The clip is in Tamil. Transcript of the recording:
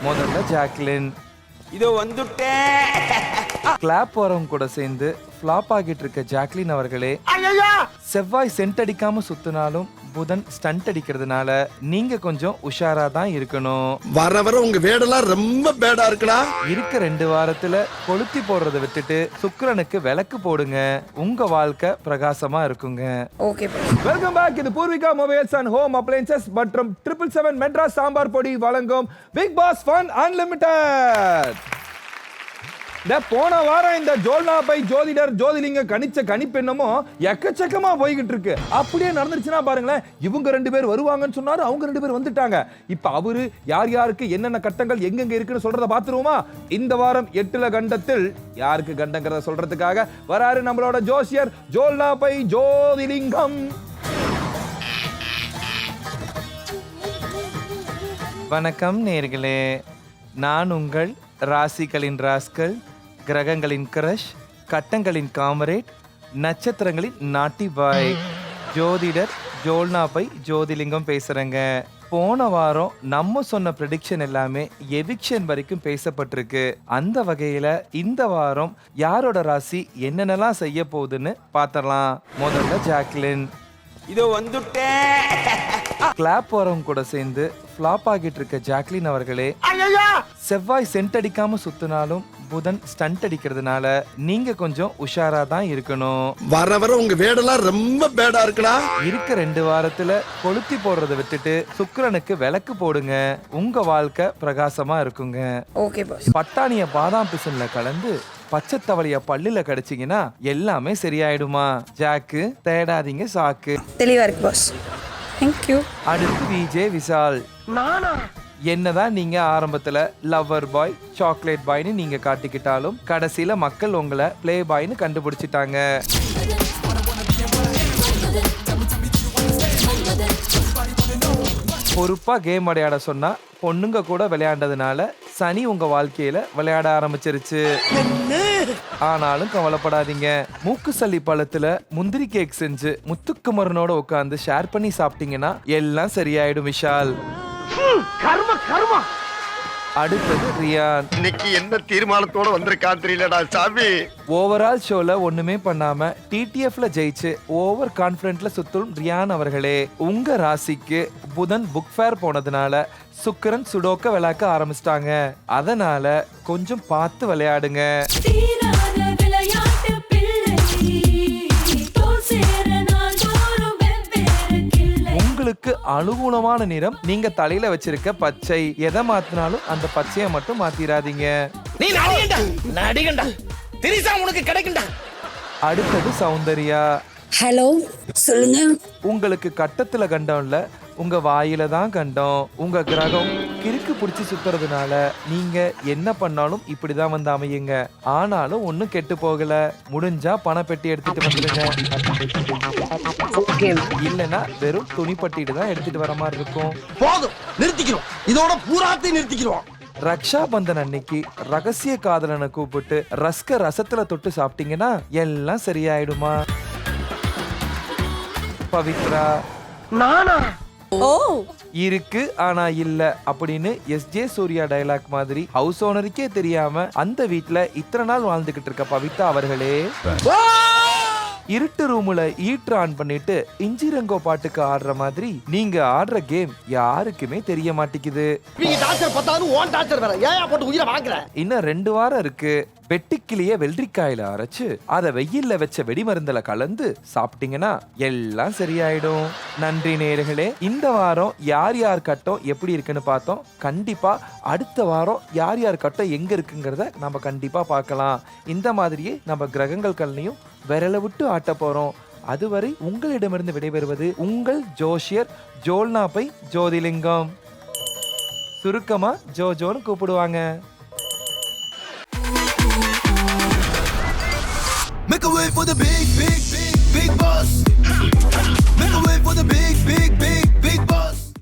முதல்ல ஜாக்லின். இதோ வந்துட்டேன். கிளாப் வரவங்க கூட சேர்ந்து ஃப்ளாப் ஆகிட்டு இருக்க ஜாக்லின் அவர்களே, செவ்வாய் சென்ட் அடிக்காம சுத்தினாலும் புதன் ஸ்டண்ட் அடிக்கிறதுனால நீங்க கொஞ்சம் உஷாரா தான் இருக்கணும். வர வர உங்க வேடெல்லாம் ரொம்ப பேடா இருக்குடா. இருக்க 2 வாரத்துல கொளுத்தி போடுறத விட்டுட்டு சுக்கிரனுக்கு விளக்கு போடுங்க. உங்க வாழ்க்கை பிரகாசமா இருக்குங்க. ஓகே. Welcome back. இது Poorvika mobiles and home appliances மற்றும் 777 மெட்ராஸ் சாம்பார் பொடி வழங்கும் பிக் பாஸ் ஃபன் அன்லிமிட்டெட். போன வாரம் இந்த ஜோல்னா பை ஜோதிடர் ஜோதிலிங்க கணிச்ச கணிப்பெண்ணமோ எக்கச்சக்கமா போய்கிட்டு இருக்கு. அப்படியே நடந்துருச்சுன்னா பாருங்களேன், இவங்க 2 பேர் வருவாங்கன்னு சொன்னாரு, அவங்க 2 பேர் வந்துட்டாங்க. இப்ப அவரு யார் யாருக்கு என்னென்ன கட்டங்கள் எங்கெங்க இருக்குன்னு சொல்றத பாத்துருவோமா? இந்த வாரம் 8ல கண்டத்தில் யாருக்கு கண்டங்கிறத சொல்றதுக்காக வராரு நம்மளோட ஜோசியர் ஜோல்னா பை ஜோதிலிங்கம். வணக்கம் நேர்களே, நான் உங்கள் ராசிகளின் ராஸ்கல், கிரகங்களின் கிரஷ், கட்டங்களின் காமரேட், நட்சத்திரங்களின் நாட்டி பாய், ஜோதிடர் ஜோல்னா பை ஜோதிலிங்கம் பேசுறேங்க. போன வாரம் நம்ம சொன்ன ப்ரெடிக்ஷன் எல்லாமே எவிக்ஷன் வரைக்கும் பேசப்பட்டிருக்கு. அந்த வகையில இந்த வாரம் யாரோட ராசி என்னென்னலாம் செய்ய போகுதுன்னு பார்த்தரலாம். முதல்ல ஜாக்லின். இதோ வந்துட்டேன். கிளாப் வரவங்க கூட சேர்ந்து ஃப்ளாப் ஆகிட்டு இருக்க ஜாக்லின் அவர்களே, செவ்வாய் சென்ட் அடிக்காம சுத்தினாலும் புதன் ஸ்டண்ட் அடிக்கிறதுனால நீங்க கொஞ்சம் உஷாரா தான் இருக்கணும். வர வர உங்க வேடெல்லாம் ரொம்ப பேடா இருக்குடா. இருக்க 2 வாரத்துல கொளுத்தி போடுறத விட்டுட்டு சுக்கிரனுக்கு விளக்கு போடுங்க. உங்க வாழ்க்கை பிரகாசமா இருக்குங்க. Okay pass. பட்டாணிய பாதாம் பிசின்ல கலந்து பச்சை தவளைய பல்லுல கடிச்சிங்கன்னா எல்லாமே சரியாயிடுமா? ஜாக்கு, தேடாதீங்க சாக்கு. தெளிவா இருக்கு பாஸ். Thank you. அடுத்து விஜே விஷால். என்னதான் நீங்க ஆரம்பத்துல லவ்வர் பாய், சாக்லேட் பாய்னு நீங்க காட்டிக்கிட்டாலும் கடைசியில மக்கள் உங்களை பிளே பாய்னு கண்டுபிடிச்சிட்டாங்க. பொறுப்பா கேம் விளையாட சொன்னா பொண்ணுங்க கூட விளையாண்டதுனால சனி உங்க வாழ்க்கையில விளையாட ஆரம்பிச்சிருச்சு. ஆனாலும் கவலைப்படாதீங்க, மூக்கு சல்லி பழத்துல முந்திரி கேக் செஞ்சு முத்துக்குமரனோட உட்காந்து ஷேர் பண்ணி சாப்பிட்டீங்கன்னா எல்லாம் சரியாயிடும் விஷால். அடுத்தது ரியான். இன்னைக்கு என்ன தீர்மானத்தோட வந்திருக்கான் தெரியலடா சாமி. ஓவரால் ஷோல ஒண்ணுமே பண்ணாம டிடிஎஃப்ல ஜெயிச்சு ஓவர் கான்பிடன்ட்ல சுத்தும் ரியான் அவர்களே, உங்க ராசிக்கு புதன் புக் ஃபேர் போனதுனால சுக்கிரன் சுடோக்க விளையாக்க ஆரம்பிச்சிட்டாங்க. அதனால கொஞ்சம் பார்த்து விளையாடுங்க. உங்களுக்கு அனுகூலமான நிறம் நீங்க தலையில வச்சிருக்க பச்சை. எதை மாத்தினாலும் அந்த பச்சையை மட்டும் மாத்திராதீங்க. நீ நடிகண்டா திரிசா உனக்கு கிடைக்கும்டா. அடுத்தது சௌந்தர்யா. ஹலோ, சொல்லுங்க. உங்களுக்கு கட்டத்துல கண்டம் இல்ல, உங்க வாயில தான் கண்டம். உங்க கிரகம் கிறுக்கு பிடிச்சி சுத்துறதுனால நீங்க என்ன பண்ணாலும் இப்படிதான் வந்து அமையுங்க. ஆனாலும் ஒண்ணும் கெட்டு போகல. முடிஞ்சா பணப்பெட்டி எடுத்துட்டு வந்துருங்க. இல்லனா வெறும் துணி பட்டிட்டு தான் எடுத்துட்டு வர மாதிரி இருக்கும். போதும், நிறுத்திக்கிறோம். இதோட பூராத்தையும் நிறுத்திக்கிறோம். ரக்ஷா பந்தன் அன்னைக்கு ரகசிய காதலனை கூப்பிட்டு ரஸ்க ரசத்துல தொட்டு சாப்பிட்டீங்கன்னா எல்லாம் சரியாயிடுமா? பவித்ரா. இருக்கு ஆனா இல்ல அப்படின்னு எஸ்ஜே சூர்யா டயலாக் மாதிரி ஹவுஸ் ஓனருக்கே தெரியாம அந்த வீட்ல இத்தனை நாள் வாழ்ந்துகிட்டு இருக்க பவித்ரா அவர்களே, இருட்டு ரூம்ல ஈட்டர் ஆன் பண்ணிட்டு இஞ்சிரங்கோ பாட்டுக்கு ஆடுற மாதிரி நீங்க ஆடுற கேம் யாருக்குமே தெரிய மாட்டேங்குது. இன்னும் 2 வாரம் இருக்கு. வெட்டுக்கிளிய வெள்ளரிக்காயில அரைச்சு அதை வெயில்ல வச்ச வெடிமருந்துல கலந்து சாப்பிட்டீங்கன்னா எல்லாம் சரியாயிடும். நன்றி நேயர்களே. இந்த வாரம் யார் யார் கட்டம் எப்படி இருக்குன்னு பார்த்தோம். கண்டிப்பா அடுத்த வாரம் யார் யார் கட்டம் எங்க இருக்குங்கிறத நம்ம கண்டிப்பா பார்க்கலாம். இந்த மாதிரியே நம்ம கிரகங்கள் கல்லையும் விரல விட்டு ஆட்ட போறோம். அதுவரை உங்களிடமிருந்து விடைபெறுவது உங்கள் ஜோஷியர் ஜோல்னா பை ஜோதிலிங்கம். சுருக்கமா ஜோஜோன்னு கூப்பிடுவாங்க. Make a way for the big boss. Make a way for the big boss.